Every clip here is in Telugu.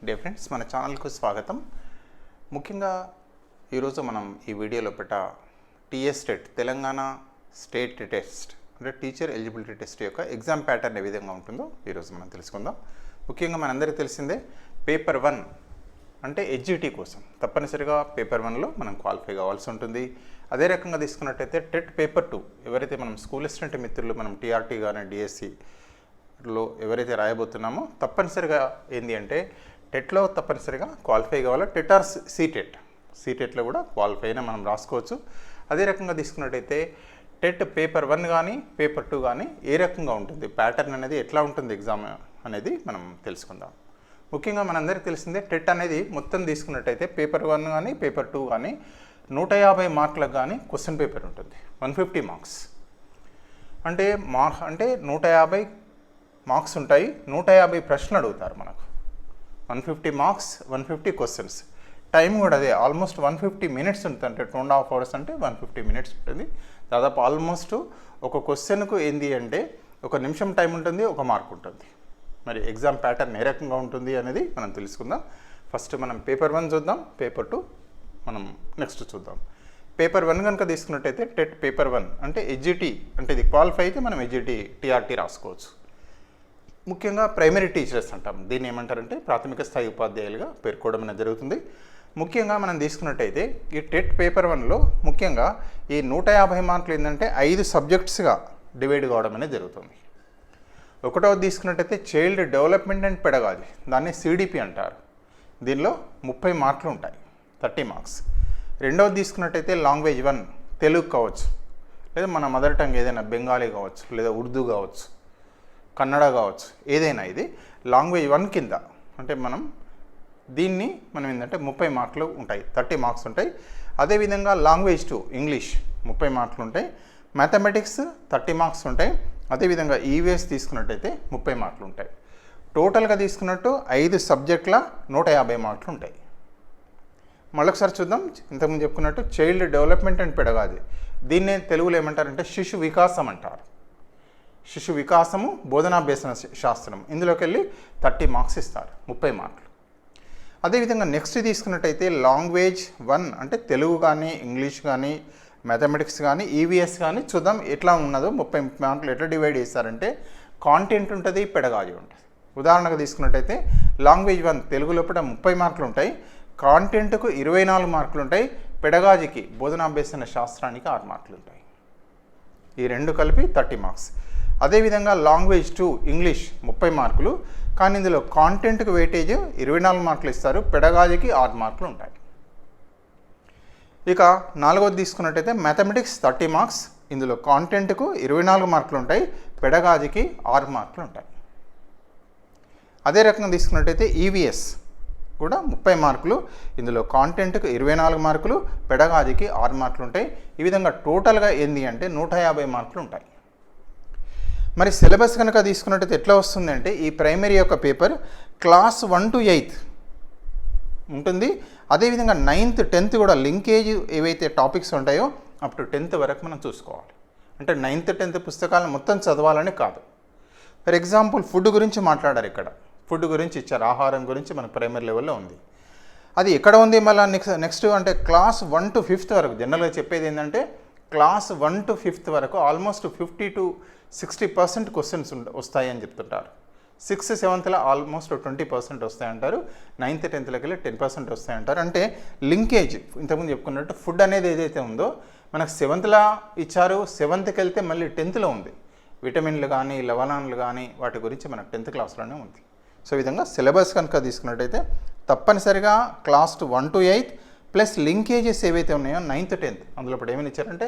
డే ఫ్రెండ్స్, మన ఛానల్కు స్వాగతం. ముఖ్యంగా ఈరోజు మనం ఈ వీడియోలో TS TET Telangana state test అంటే టీచర్ ఎలిజిబిలిటీ టెస్ట్ యొక్క ఎగ్జామ్ ప్యాటర్న్ ఏ విధంగా ఉంటుందో ఈరోజు మనం తెలుసుకుందాం. ముఖ్యంగా మనందరికీ తెలిసిందే పేపర్ 1 అంటే హెచ్జిటి కోసం తప్పనిసరిగా పేపర్ 1లో మనం క్వాలిఫై కావాల్సి ఉంటుంది. అదే రకంగా తీసుకున్నట్టయితే టెట్ పేపర్ 2 ఎవరైతే మనం స్కూల్ అసిస్టెంట్ మిత్రులు మనం టీఆర్టీ కానీ డిఎస్సిలో ఎవరైతే రాయబోతున్నామో తప్పనిసరిగా ఏంటి అంటే టెట్లో తప్పనిసరిగా క్వాలిఫై కావాలి. టెట్ ఆర్ సీటెట్లో కూడా క్వాలిఫై అయినా మనం రాసుకోవచ్చు. అదే రకంగా తీసుకున్నట్టయితే టెట్ పేపర్ 1 కానీ పేపర్ 2 కానీ ఏ రకంగా ఉంటుంది, ప్యాటర్న్ అనేది ఎట్లా ఉంటుంది ఎగ్జామ్ అనేది మనం తెలుసుకుందాం. ముఖ్యంగా మనందరికీ తెలిసిందే టెట్ అనేది మొత్తం తీసుకున్నట్టయితే పేపర్ 1 కానీ పేపర్ 2 కానీ 150 మార్కులకు కానీ క్వశ్చన్ పేపర్ ఉంటుంది. 150 మార్క్స్ అంటే 150 మార్క్స్ ఉంటాయి. 150 ప్రశ్నలు అడుగుతారు మనకు. 150 మార్క్స్, 150 క్వశ్చన్స్. టైం కూడా అదే, ఆల్మోస్ట్ 150 మినిట్స్ ఉంటుంది. అంటే 2.5 hours అంటే 150 మినిట్స్ ఉంటుంది. దాదాపు ఆల్మోస్ట్ ఒక క్వశ్చన్కు ఏంది అంటే 1 నిమిషం టైం ఉంటుంది, 1 మార్క్ ఉంటుంది. మరి ఎగ్జామ్ ప్యాటర్న్ ఏ రకంగా ఉంటుంది అనేది మనం తెలుసుకుందాం. ఫస్ట్ మనం పేపర్ 1 చూద్దాం, పేపర్ 2 మనం నెక్స్ట్ చూద్దాం. పేపర్ 1 కనుక తీసుకున్నట్టయితే టెట్ పేపర్ 1 అంటే హెచ్జిటి, అంటే ఇది క్వాలిఫై అయితే మనం హెచ్జిటి టీఆర్టీ రాసుకోవచ్చు. ముఖ్యంగా ప్రైమరీ టీచర్స్ అంటాం, దీన్ని ఏమంటారంటే ప్రాథమిక స్థాయి ఉపాధ్యాయులుగా పేర్కోవడం అనేది జరుగుతుంది. ముఖ్యంగా మనం తీసుకున్నట్టయితే ఈ టెట్ పేపర్ 1లో ముఖ్యంగా ఈ 150 మార్కులు ఏంటంటే 5 సబ్జెక్ట్స్గా డివైడ్ కావడం అనేది జరుగుతుంది. ఒకటవది తీసుకున్నట్టయితే చైల్డ్ డెవలప్మెంట్ అండ్ పెడగాజీ, దాన్ని సిడిపి అంటారు. దీనిలో 30 మార్కులు ఉంటాయి, 30 మార్క్స్. రెండవది తీసుకున్నట్టయితే లాంగ్వేజ్ 1 తెలుగు కావచ్చు, లేదా మన మదర్ టంగ్ ఏదైనా బెంగాలీ కావచ్చు, లేదా ఉర్దూ కావచ్చు, కన్నడ కావచ్చు, ఏదైనా ఇది లాంగ్వేజ్ 1 కింద. అంటే దీన్ని ఏంటంటే 30 మార్కులు ఉంటాయి, 30 మార్క్స్ ఉంటాయి. అదేవిధంగా లాంగ్వేజ్ 2 ఇంగ్లీష్ 30 మార్కులు ఉంటాయి. మ్యాథమెటిక్స్ 30 మార్క్స్ ఉంటాయి. అదేవిధంగా ఈవీఎస్ తీసుకున్నట్టయితే 30 మార్కులు ఉంటాయి. టోటల్గా తీసుకున్నట్టు 5 సబ్జెక్టుల 150 మార్కులు ఉంటాయి. మళ్ళొకసారి చూద్దాం. ఇంతకుముందు చెప్పుకున్నట్టు చైల్డ్ డెవలప్మెంట్ అండ్ పెడగాజీ, దీన్నే తెలుగులో ఏమంటారంటే శిశు వికాసం అంటారు. శిశు వికాసము బోధనాభ్యసన శాస్త్రం, ఇందులోకి వెళ్ళి 30 మార్క్స్ ఇస్తారు, 30 మార్కులు. అదేవిధంగా నెక్స్ట్ తీసుకున్నట్టయితే లాంగ్వేజ్ 1 అంటే తెలుగు కానీ ఇంగ్లీష్ కానీ మ్యాథమెటిక్స్ కానీ ఈవీఎస్ కానీ చూద్దాం ఎట్లా ఉన్నదో. 30 మార్కులు ఎట్లా డివైడ్ చేస్తారంటే కాంటెంట్ ఉంటుంది, పెడగాజీ ఉంటుంది. ఉదాహరణగా తీసుకున్నట్టయితే లాంగ్వేజ్ 1 తెలుగు లోపల 30 మార్కులు ఉంటాయి, కాంటెంట్కు 24 మార్కులు ఉంటాయి, పెడగాజీకి బోధనాభ్యసన శాస్త్రానికి 6 మార్కులు ఉంటాయి. ఈ రెండు కలిపి 30 మార్క్స్. అదేవిధంగా లాంగ్వేజ్ 2 ఇంగ్లీష్ 30 మార్కులు, కానీ ఇందులో కాంటెంట్కి వెయిటేజ్ 24 మార్కులు ఇస్తారు, పెడగాజీకి 6 మార్కులు ఉంటాయి. ఇక నాలుగోది తీసుకున్నట్టయితే మ్యాథమెటిక్స్ 30 మార్క్స్, ఇందులో కాంటెంట్కు 24 మార్కులు ఉంటాయి, పెడగాజీకి 6 మార్కులు ఉంటాయి. అదే రకంగా తీసుకున్నట్టయితే ఈవీఎస్ కూడా 30 మార్కులు, ఇందులో కాంటెంట్కు 24 మార్కులు, పెడగాజీకి 6 మార్కులు ఉంటాయి. ఈ విధంగా టోటల్గా ఏంది అంటే 150 మార్కులు ఉంటాయి. మరి సిలబస్ కనుక తీసుకున్నట్టయితే ఎట్లా వస్తుంది అంటే ఈ ప్రైమరీ యొక్క పేపర్ క్లాస్ 1 to 8 ఉంటుంది. అదేవిధంగా 9th 10th కూడా లింకేజ్ ఏవైతే టాపిక్స్ ఉంటాయో అప్ టు 10th వరకు మనం చూసుకోవాలి. అంటే 9th 10th పుస్తకాలను మొత్తం చదవాలని కాదు. ఫర్ ఎగ్జాంపుల్ ఫుడ్ గురించి మాట్లాడారు, ఇక్కడ ఫుడ్ గురించి ఇచ్చారు, ఆహారం గురించి మన ప్రైమరీ లెవెల్లో ఉంది. అది ఎక్కడ ఉంది మళ్ళీ నెక్స్ట్ అంటే క్లాస్ 1 to 5th వరకు జనరల్గా చెప్పేది ఏంటంటే క్లాస్ 1 to 5th వరకు ఆల్మోస్ట్ 50 to 60% క్వశ్చన్స్ వస్తాయి అని చెప్తుంటారు. 6th 7thలో ఆల్మోస్ట్ 20% వస్తాయంటారు, 9th 10thలోకి వెళ్ళి 10% వస్తాయంటారు. అంటే లింకేజ్ ఇంతకుముందు చెప్పుకున్నట్టు ఫుడ్ అనేది ఏదైతే ఉందో మనకు 7thలో ఇచ్చారు, 7thకి వెళ్తే మళ్ళీ 10thలో ఉంది. విటమిన్లు కానీ లవణాలు కానీ వాటి గురించి మనకు 10th క్లాస్లోనే ఉంది. సో ఈ విధంగా సిలబస్ కనుక తీసుకున్నట్టయితే తప్పనిసరిగా క్లాస్ 1 to 8 ప్లస్ లింకేజెస్ ఏవైతే ఉన్నాయో 9th 10th అందులో ఇప్పుడు ఏమైనా ఇచ్చారంటే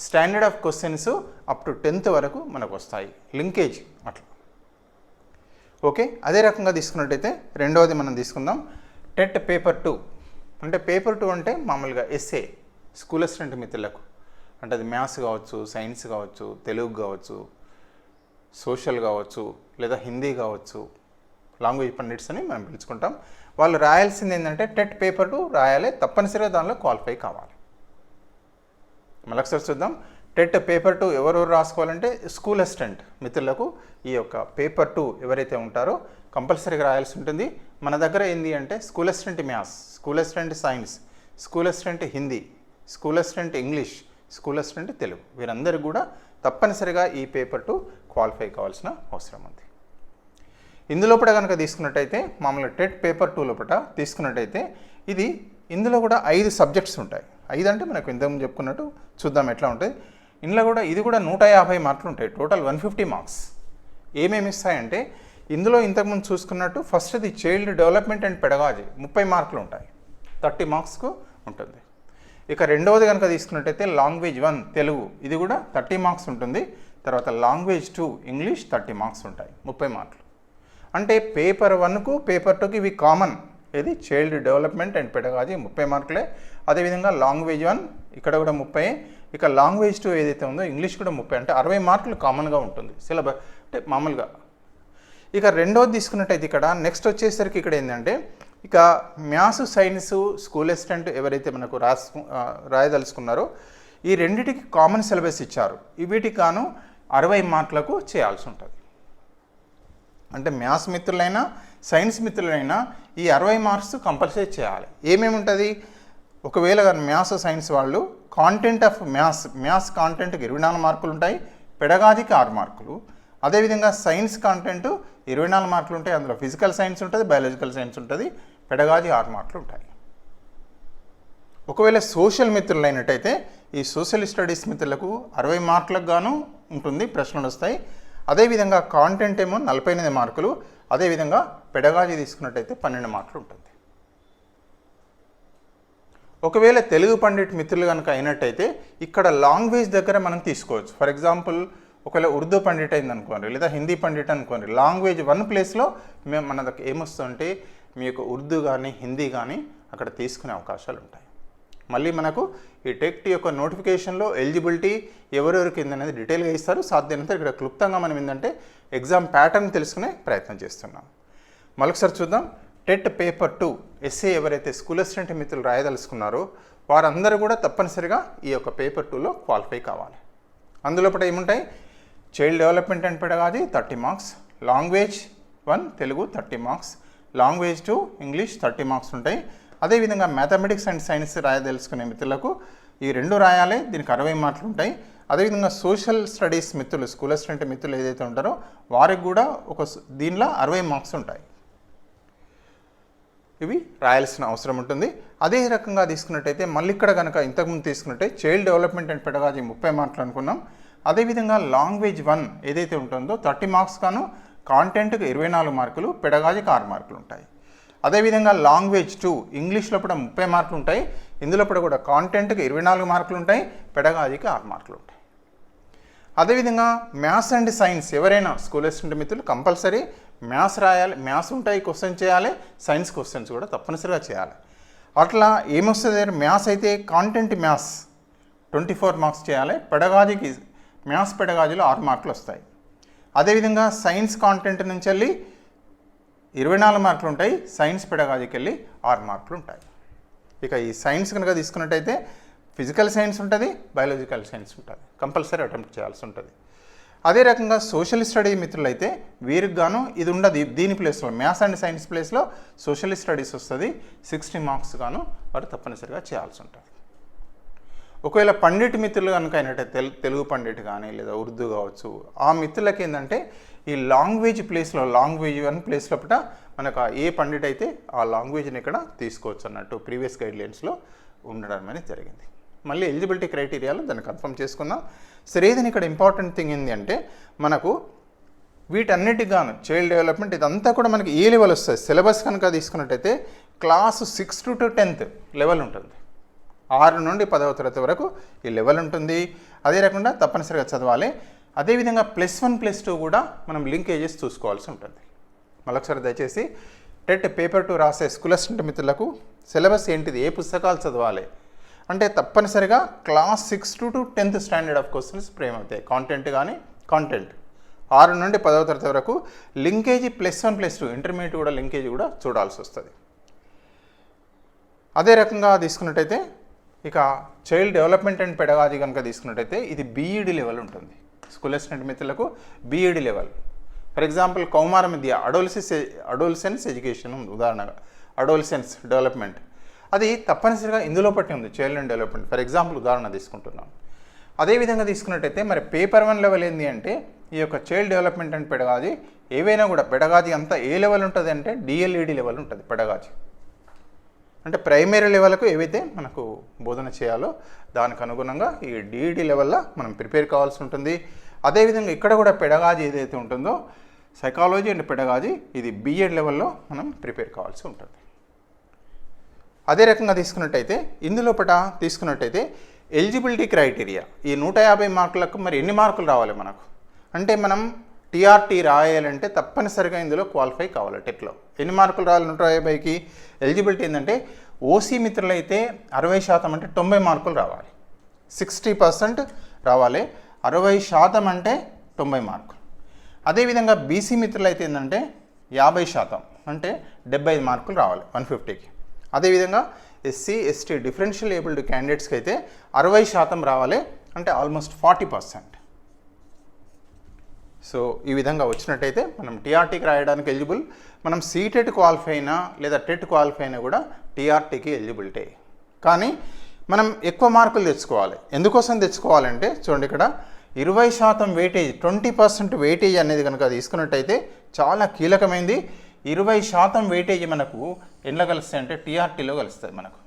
standard of questions up to 10th వరకు మనకు వస్తాయి, లింకేజ్ అట్లా. ఓకే, అదే రకంగా తీసుకున్నట్టయితే రెండవది మనం తీసుకుందాం టెట్ పేపర్ 2. అంటే పేపర్ 2 అంటే మామూలుగా ఎస్ఏ స్కూల్ అసిస్టెంట్ మిత్రులకు, అంటే అది మ్యాథ్స్ కావచ్చు, సైన్స్ కావచ్చు, తెలుగు కావచ్చు, సోషల్ కావచ్చు, లేదా హిందీ కావచ్చు, లాంగ్వేజ్ పండిట్స్ అని మనం పిలుచుకుంటాం. వాళ్ళు రాయాల్సింది ఏంటంటే టెట్ పేపర్ 2 రాయాలి, తప్పనిసరిగా దానిలో క్వాలిఫై కావాలి. మళ్ళొకసారి చూద్దాం. టెట్ పేపర్ 2 ఎవరెవరు రాసుకోవాలంటే స్కూల్ అసిస్టెంట్ మిత్రులకు ఈ యొక్క పేపర్ 2 ఎవరైతే ఉంటారో కంపల్సరీగా రాయాల్సి ఉంటుంది. మన దగ్గర ఏంది అంటే school assistant maths, school assistant science, school assistant Hindi, school assistant English, school assistant Telugu, వీరందరూ కూడా తప్పనిసరిగా ఈ పేపర్ 2 క్వాలిఫై కావాల్సిన అవసరం ఉంది. ఇందులోపట కనుక తీసుకున్నట్టయితే మామూలుగా టెట్ పేపర్ 2 లోపల తీసుకున్నట్టయితే ఇందులో కూడా 5 సబ్జెక్ట్స్ ఉంటాయి. 5 అంటే మనకు ఇంతకుముందు చెప్పుకున్నట్టు చూద్దాం ఎట్లా ఉంటుంది. ఇందులో కూడా ఇది కూడా 150 మార్కులు ఉంటాయి, టోటల్ 150 మార్క్స్. ఏమేమి ఇస్తాయంటే ఇందులో ఇంతకుముందు చూసుకున్నట్టు ఫస్ట్ది చైల్డ్ డెవలప్మెంట్ అండ్ పెడగాజీ 30 మార్కులు ఉంటాయి, 30 మార్క్స్కు ఉంటుంది. ఇక రెండవది కనుక తీసుకున్నట్టయితే లాంగ్వేజ్ 1 తెలుగు, ఇది కూడా 30 మార్క్స్ ఉంటుంది. తర్వాత లాంగ్వేజ్ 2 ఇంగ్లీష్ 30 మార్క్స్ ఉంటాయి, 30 మార్కులు. అంటే పేపర్ 1కు పేపర్ 2కి ఇవి కామన్. ఇది చైల్డ్ డెవలప్మెంట్ అండ్ పెడగాజీ 30 మార్కులే. అదేవిధంగా లాంగ్వేజ్ 1 ఇక్కడ కూడా 30. ఇక లాంగ్వేజ్ 2 ఏదైతే ఉందో ఇంగ్లీష్ కూడా 30, అంటే 60 మార్కులు కామన్గా ఉంటుంది సిలబస్ అంటే మామూలుగా. ఇక రెండోది తీసుకున్నట్టయితే ఇక్కడ నెక్స్ట్ వచ్చేసరికి ఇక్కడ ఏంటంటే ఇక మ్యాథ్స్ సైన్స్ స్కూల్ అసిస్టెంట్ ఎవరైతే మనకు రాయదలుచుకున్నారో ఈ రెండింటికి కామన్ సిలబస్ ఇచ్చారు. వీటికి గాను 60 మార్కులకు చేయాల్సి ఉంటుంది. అంటే మ్యాథ్స్ మిత్రులైనా సైన్స్ మిత్రులైనా ఈ 60 మార్క్స్ కంపల్సరీ చేయాలి. ఏమేమి ఉంటుంది, ఒకవేళ మ్యాథ్స్ సైన్స్ వాళ్ళు కాంటెంట్ ఆఫ్ మ్యాథ్స్ కాంటెంట్కి 24 మార్కులు ఉంటాయి, పెడగాజీకి 6 మార్కులు. అదేవిధంగా సైన్స్ కాంటెంట్ 24 మార్కులు ఉంటాయి, అందులో ఫిజికల్ సైన్స్ ఉంటుంది, బయాలజికల్ సైన్స్ ఉంటుంది, పెడగాజీ 6 మార్కులు ఉంటాయి. ఒకవేళ సోషల్ మిత్రులు అయినట్టయితే ఈ సోషల్ స్టడీస్ మిత్రులకు 60 మార్కులకు గాను ఉంటుంది, ప్రశ్నలు వస్తాయి. అదేవిధంగా కాంటెంట్ ఏమో 48 మార్కులు, అదేవిధంగా పెడగాజీ తీసుకున్నట్టయితే 12 మార్కులు ఉంటుంది. ఒకవేళ తెలుగు పండిట్ మిత్రులు కనుక అయినట్టయితే ఇక్కడ లాంగ్వేజ్ దగ్గర మనం తీసుకోవచ్చు. ఫర్ ఎగ్జాంపుల్ ఒకవేళ ఉర్దూ పండిట్ అయింది అనుకోండి, లేదా హిందీ పండిట్ అనుకోండి, లాంగ్వేజ్ 1 ప్లేస్లో మన దగ్గర ఏమొస్తుంటే మీ యొక్క ఉర్దూ కానీ హిందీ కానీ అక్కడ తీసుకునే అవకాశాలు ఉంటాయి. మళ్ళీ మనకు ఈ టెట్ యొక్క నోటిఫికేషన్లో ఎలిజిబిలిటీ ఎవరెవరికి ఏందనేది డీటెయిల్గా ఇస్తారు. సాధ్యమైనంత ఇక్కడ క్లుప్తంగా మనం ఏంటంటే ఎగ్జామ్ ప్యాటర్న్ తెలుసుకునే ప్రయత్నం చేస్తున్నాం. మరొకసారి చూద్దాం. టెట్ పేపర్ 2 ఎస్ఏ ఎవరైతే స్కూల్ అసిస్టెంట్ మిత్రులు రాయదలుచుకున్నారో వారందరూ కూడా తప్పనిసరిగా ఈ యొక్క పేపర్ 2లో క్వాలిఫై కావాలి. అందులోపట ఏముంటాయి, child development and pedagogy 30 marks, language 1 Telugu 30 marks, language 2 English 30 marks ఉంటాయి. అదేవిధంగా మ్యాథమెటిక్స్ అండ్ సైన్స్ రాయదలుచుకునే మిత్రులకు ఈ 2 రాయాలి, దీనికి 60 మార్కులు ఉంటాయి. అదేవిధంగా సోషల్ స్టడీస్ మిత్రులు స్కూల్ అసిస్టెంట్ మిత్రులు ఏదైతే ఉంటారో వారికి కూడా దీనిలో 60 మార్క్స్ ఉంటాయి, ఇవి రాయాల్సిన అవసరం ఉంటుంది. అదే రకంగా తీసుకున్నట్టయితే మళ్ళీ ఇక్కడ కనుక ఇంతకుముందు తీసుకున్నట్టే చైల్డ్ డెవలప్మెంట్ అండ్ పెడగాజీ 30 మార్కులు అనుకున్నాం. అదేవిధంగా లాంగ్వేజ్ 1 ఏదైతే ఉంటుందో 30 మార్క్స్ గాను, కాంటెంట్కి 24 మార్కులు, పెడగాజీకి 6 మార్కులు ఉంటాయి. అదేవిధంగా లాంగ్వేజ్ 2 ఇంగ్లీష్లో కూడా 30 మార్కులు ఉంటాయి, ఇందులో కూడా కాంటెంట్కి 24 మార్కులు ఉంటాయి, పెడగాజీకి 6 మార్కులు ఉంటాయి. అదేవిధంగా మ్యాథ్స్ అండ్ సైన్స్ ఎవరైనా స్కూల్ అసిస్టెంట్ మిత్రులు కంపల్సరీ మ్యాథ్స్ రాయాలి, మ్యాథ్స్ ఉంటాయి క్వశ్చన్ చేయాలి, సైన్స్ క్వశ్చన్స్ కూడా తప్పనిసరిగా చేయాలి. అట్లా ఏమొస్తుంది, మ్యాథ్స్ అయితే కాంటెంట్ మ్యాథ్స్ 24 మార్క్స్ చేయాలి, పెడగాజీకి మ్యాథ్స్ పెడగాజీలో 6 మార్కులు వస్తాయి. అదేవిధంగా సైన్స్ కాంటెంట్ నుంచి వెళ్ళి 24 మార్కులు ఉంటాయి, సైన్స్ పెడగాజీకి వెళ్ళి 6 మార్కులు ఉంటాయి. ఇక ఈ సైన్స్ కనుక తీసుకున్నట్టయితే ఫిజికల్ సైన్స్ ఉంటుంది, బయాలజికల్ సైన్స్ ఉంటుంది, కంపల్సరీ అటెంప్ట్ చేయాల్సి ఉంటుంది. అదే రకంగా సోషల్ స్టడీ మిత్రులు అయితే వీరికి గాను ఇది ఉండదు, దీని ప్లేస్లో మ్యాథ్స్ అండ్ సైన్స్ ప్లేస్లో సోషల్ స్టడీస్ వస్తుంది, 60 మార్క్స్ గాను వారు తప్పనిసరిగా చేయాల్సి ఉంటుంది. ఒకవేళ పండిట్ మిత్రులు కనుక అయినట్టయితే తెలుగు పండిట్ కానీ లేదా ఉర్దూ కావచ్చు, ఆ మిత్రులకి ఏంటంటే ఈ లాంగ్వేజ్ ప్లేస్లో లాంగ్వేజ్ 1 ప్లేస్లో పట మనకు ఏ పండిట్ అయితే ఆ లాంగ్వేజ్ని ఇక్కడ తీసుకోవచ్చు అన్నట్టు ప్రీవియస్ గైడ్లైన్స్లో ఉండడం అనేది జరిగింది. మళ్ళీ ఎలిజిబిలిటీ క్రైటీరియాలో దాన్ని కన్ఫర్మ్ చేసుకుందాం. సరే, ఏదైనా ఇక్కడ ఇంపార్టెంట్ థింగ్ ఏంటి అంటే మనకు వీటన్నిటికి గాను చైల్డ్ డెవలప్మెంట్ ఇదంతా కూడా మనకి ఏ లెవెల్ వస్తుంది, సిలబస్ కనుక తీసుకున్నట్టయితే క్లాసు 6 to 10th లెవెల్ ఉంటుంది, 6 నుండి 10వ తరగతి వరకు ఈ లెవెల్ ఉంటుంది. అదే రకంగా తప్పనిసరిగా చదవాలి. అదేవిధంగా +1 +2 కూడా మనం లింకేజెస్ చూసుకోవాల్సి ఉంటుంది. మరొకసారి దయచేసి టెట్ పేపర్ 2 రాసే స్కూల్ అసిస్టెంట్ మిత్రులకు సిలబస్ ఏంటిది, ఏ పుస్తకాలు చదవాలి అంటే తప్పనిసరిగా class 6 to 10th standard of questions frame అవుతాయి. కాంటెంట్ 6 నుండి 10వ తరగతి వరకు లింకేజీ +1 +2 ఇంటర్మీడియట్ కూడా లింకేజీ కూడా చూడాల్సి వస్తుంది. అదే రకంగా తీసుకున్నట్టయితే ఇక చైల్డ్ డెవలప్మెంట్ అండ్ పెడగాజీ కనుక తీసుకున్నట్టయితే ఇది బీఈడి లెవెల్ ఉంటుంది. స్కూల్ అసిస్టెంట్ మిత్రులకు బీఈడి లెవెల్. ఫర్ ఎగ్జాంపుల్ కౌమార విద్య అడోలసెన్స్ ఎడ్యుకేషన్ ఉంది, ఉదాహరణగా అడోలసెన్స్ డెవలప్మెంట్, అది తప్పనిసరిగా ఇందులో పట్టి ఉంది child and development. For example ఉదాహరణ తీసుకుంటున్నాం. అదేవిధంగా తీసుకున్నట్టయితే మరి పేపర్ 1 లెవెల్ ఏంటి అంటే ఈ యొక్క చైల్డ్ డెవలప్మెంట్ అండ్ పెడగాజీ ఏవైనా కూడా పెడగాజీ అంతా ఏ లెవెల్ ఉంటుంది అంటే డిఎల్ఈడి లెవెల్ ఉంటుంది పెడగాజీ. అంటే ప్రైమరీ లెవెల్కు ఏవైతే మనకు బోధన చేయాలో దానికి అనుగుణంగా ఈ డిఈడి లెవెల్లో మనం ప్రిపేర్ కావాల్సి ఉంటుంది. అదేవిధంగా ఇక్కడ కూడా పెడగాజీ ఏదైతే ఉంటుందో సైకాలజీ అండ్ పెడగాజీ ఇది బిఎడ్ లెవెల్లో మనం ప్రిపేర్ కావాల్సి ఉంటుంది. అదే రకంగా తీసుకున్నట్టయితే ఇందులోపట తీసుకున్నట్టయితే ఎలిజిబిలిటీ క్రైటీరియా ఈ 150 మార్కులకు మరి ఎన్ని మార్కులు రావాలి మనకు అంటే మనం టీఆర్టీ రాయాలంటే తప్పనిసరిగా ఇందులో క్వాలిఫై కావాలి. టెట్లో ఎన్ని మార్కులు రావాలి 150కి? ఎలిజిబిలిటీ ఏంటంటే ఓసీ మిత్రులు అయితే 60% అంటే 90 మార్కులు రావాలి, 60% రావాలి, 60% అంటే 90 మార్కులు. అదేవిధంగా బీసీ మిత్రులు అయితే ఏంటంటే 50% అంటే 75 మార్కులు రావాలి 150కి. అదేవిధంగా ఎస్సీ ఎస్టీ డిఫరెన్షియల్ ఏబుల్డ్ క్యాండిడేట్స్కి అయితే 60% రావాలి అంటే ఆల్మోస్ట్ 40%. సో ఈ విధంగా వచ్చినట్టయితే మనం టీఆర్టీకి రాయడానికి ఎలిజిబుల్. మనం సీటెట్ క్వాలిఫై అయినా లేదా టెట్ క్వాలిఫై అయినా కూడా టీఆర్టీకి ఎలిజిబిలిటీ. కానీ మనం ఎక్కువ మార్కులు తెచ్చుకోవాలి. ఎందుకోసం తెచ్చుకోవాలంటే చూడండి ఇక్కడ 20% వెయిటేజ్ 20% వెయిటేజ్ అనేది కనుక తీసుకున్నట్టయితే చాలా కీలకమైంది. 20% వెయిటేజ్ మనకు ఎట్లా కలుస్తాయి అంటే టీఆర్టీలో కలుస్తుంది మనకు.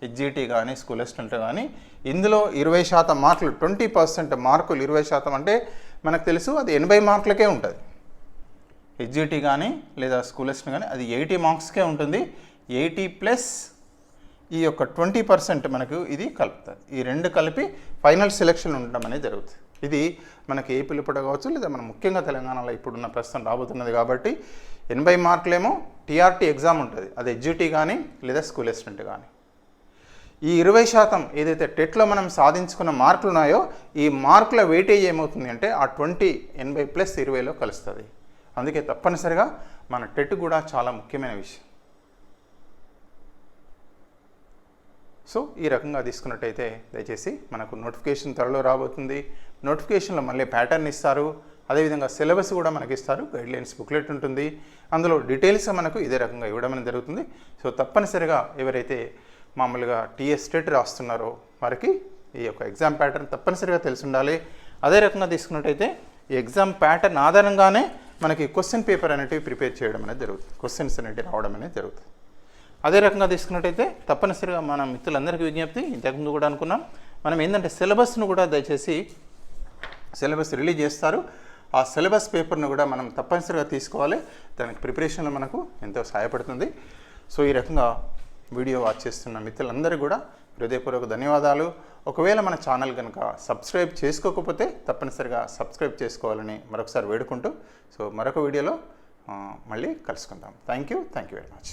హెచ్జిటి కానీ స్కూల్ అసిస్టెంట్ కానీ ఇందులో 20% మార్కులు 20% మార్కులు 20% అంటే మనకు తెలుసు అది 80 మార్కులకే ఉంటుంది. హెచ్జిటి కానీ లేదా స్కూల్ అసిస్టెంట్ కానీ అది 80 మార్క్స్కే ఉంటుంది. 80 ప్లస్ ఈ యొక్క 20% మనకు ఇది కలుపుతుంది. ఈ రెండు కలిపి ఫైనల్ సెలెక్షన్ ఉండడం అనేది జరుగుతుంది. ఇది మనకి ఏపీలో కూడా కావచ్చు లేదా మనం ముఖ్యంగా తెలంగాణలో ఇప్పుడున్న ప్రస్తుతం రాబోతున్నది కాబట్టి 80 మార్కులేమో టీఆర్టీ ఎగ్జామ్ ఉంటుంది, అది హెచ్జిటి కానీ లేదా స్కూల్ అసిస్టెంట్ కానీ. ఈ 20% ఏదైతే టెట్లో మనం సాధించుకున్న మార్కులు ఉన్నాయో ఈ మార్కుల వెయిటేజ్ ఏమవుతుంది అంటే ఆ 80 ప్లస్ 20లో కలుస్తుంది. అందుకే తప్పనిసరిగా మన టెట్ కూడా చాలా ముఖ్యమైన విషయం. సో ఈ రకంగా తీసుకున్నట్టయితే దయచేసి మనకు నోటిఫికేషన్ త్వరలో రాబోతుంది. నోటిఫికేషన్లో మళ్ళీ ప్యాటర్న్ ఇస్తారు, అదేవిధంగా సిలబస్ కూడా మనకి ఇస్తారు, గైడ్లైన్స్ బుక్లెట్ ఉంటుంది, అందులో డీటెయిల్స్ మనకు ఇదే రకంగా ఇవ్వడం అనేది జరుగుతుంది. సో తప్పనిసరిగా ఎవరైతే మామూలుగా టీఎస్ టెట్ రాస్తున్నారో వారికి ఈ యొక్క ఎగ్జామ్ ప్యాటర్న్ తప్పనిసరిగా తెలిసి ఉండాలి. అదే రకంగా తీసుకున్నట్టయితే ఈ ఎగ్జామ్ ప్యాటర్న్ ఆధారంగానే మనకి క్వశ్చన్ పేపర్ అనేటివి ప్రిపేర్ చేయడం అనేది జరుగుతుంది, క్వశ్చన్స్ అనేటివి రావడం అనేది జరుగుతుంది. అదే రకంగా తీసుకున్నట్టయితే తప్పనిసరిగా మన మిత్రులందరికీ విజ్ఞప్తి, ఇంతకుముందు కూడా అనుకున్నాం, మనం ఏంటంటే సిలబస్ను కూడా దయచేసి సిలబస్ రిలీజ్ చేస్తారు, ఆ సిలబస్ పేపర్ను కూడా మనం తప్పనిసరిగా తీసుకోవాలి. దానికి ప్రిపరేషన్లో మనకు ఎంతో సహాయపడుతుంది. సో ఈ రకంగా వీడియో వాచ్ చేస్తున్న మిత్రులందరికీ కూడా హృదయపూర్వక ధన్యవాదాలు. ఒకవేళ మన ఛానల్ కనుక సబ్స్క్రైబ్ చేసుకోకపోతే తప్పనిసరిగా సబ్స్క్రైబ్ చేసుకోవాలని మరొకసారి వేడుకుంటూ సో మరొక వీడియోలో మళ్ళీ కలుసుకుందాం. Thank you very much.